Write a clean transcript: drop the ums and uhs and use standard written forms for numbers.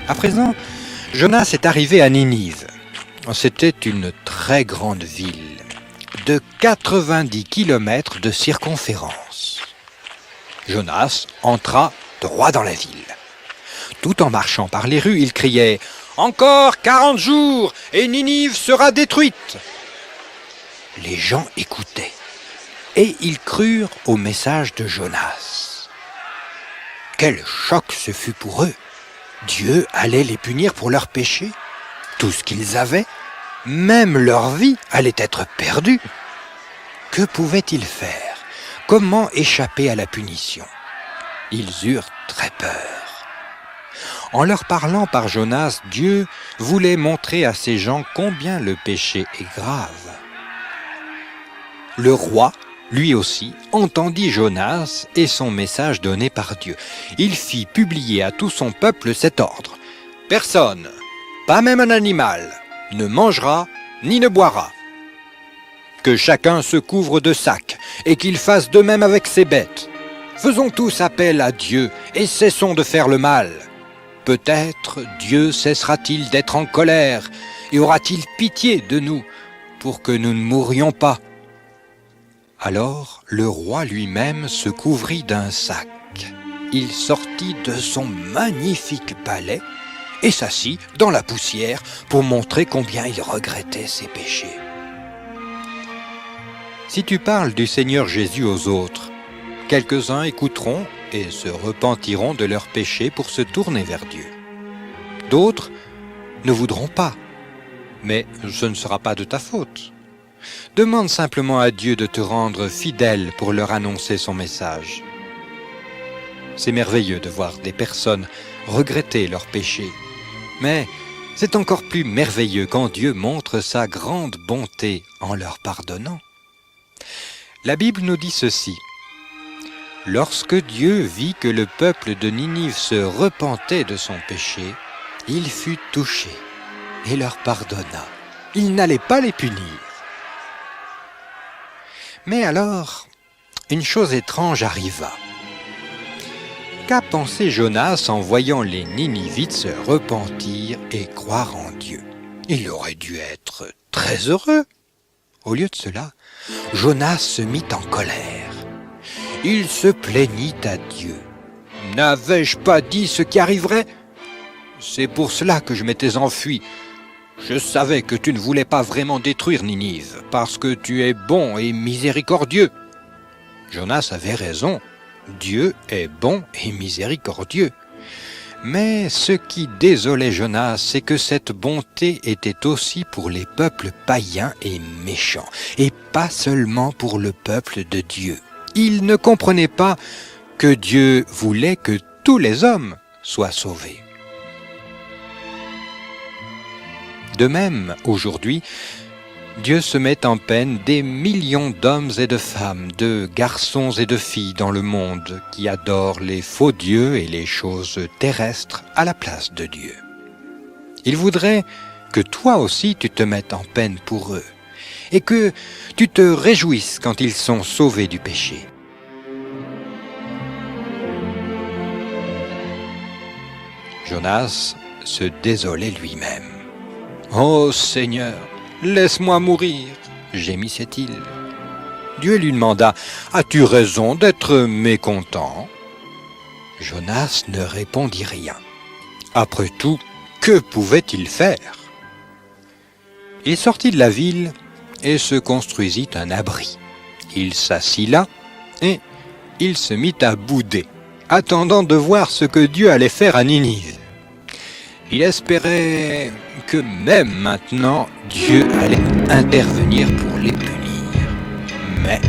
À présent, Jonas est arrivé à Ninive. C'était une très grande ville, de 90 kilomètres de circonférence. Jonas entra droit dans la ville. Tout en marchant par les rues, il criait « Encore 40 jours et Ninive sera détruite !» Les gens écoutaient et ils crurent au message de Jonas. Quel choc ce fut pour eux! Dieu allait les punir pour leurs péchés. Tout ce qu'ils avaient, même leur vie, allait être perdue. Que pouvaient-ils faire? Comment échapper à la punition? Ils eurent très peur. En leur parlant par Jonas, Dieu voulait montrer à ces gens combien le péché est grave. Le roi, lui aussi, entendit Jonas et son message donné par Dieu. Il fit publier à tout son peuple cet ordre. « Personne, pas même un animal, ne mangera ni ne boira. Que chacun se couvre de sacs et qu'il fasse de même avec ses bêtes. Faisons tous appel à Dieu et cessons de faire le mal. Peut-être Dieu cessera-t-il d'être en colère et aura-t-il pitié de nous pour que nous ne mourions pas. » Alors le roi lui-même se couvrit d'un sac. Il sortit de son magnifique palais et s'assit dans la poussière pour montrer combien il regrettait ses péchés. Si tu parles du Seigneur Jésus aux autres, quelques-uns écouteront et se repentiront de leurs péchés pour se tourner vers Dieu. D'autres ne voudront pas, mais ce ne sera pas de ta faute. Demande simplement à Dieu de te rendre fidèle pour leur annoncer son message. C'est merveilleux de voir des personnes regretter leurs péchés, mais c'est encore plus merveilleux quand Dieu montre sa grande bonté en leur pardonnant. La Bible nous dit ceci. Lorsque Dieu vit que le peuple de Ninive se repentait de son péché, il fut touché et leur pardonna. Il n'allait pas les punir. Mais alors, une chose étrange arriva. Qu'a pensé Jonas en voyant les Ninivites se repentir et croire en Dieu? Il aurait dû être très heureux. Au lieu de cela, Jonas se mit en colère. Il se plaignit à Dieu. « N'avais-je pas dit ce qui arriverait? C'est pour cela que je m'étais enfui. Je savais que tu ne voulais pas vraiment détruire Ninive, parce que tu es bon et miséricordieux. » Jonas avait raison. Dieu est bon et miséricordieux. Mais ce qui désolait Jonas, c'est que cette bonté était aussi pour les peuples païens et méchants, et pas seulement pour le peuple de Dieu. Il ne comprenait pas que Dieu voulait que tous les hommes soient sauvés. De même, aujourd'hui, Dieu se met en peine des millions d'hommes et de femmes, de garçons et de filles dans le monde qui adorent les faux dieux et les choses terrestres à la place de Dieu. Il voudrait que toi aussi tu te mettes en peine pour eux et que tu te réjouisses quand ils sont sauvés du péché. Jonas se désolait lui-même. « Ô Seigneur, laisse-moi mourir, gémissait-il. Dieu lui demanda, « As-tu raison d'être mécontent ?» Jonas ne répondit rien. Après tout, que pouvait-il faire? Il sortit de la ville et se construisit un abri. Il s'assit là et il se mit à bouder, attendant de voir ce que Dieu allait faire à Ninive. Il espérait que même maintenant, Dieu allait intervenir pour les punir. Mais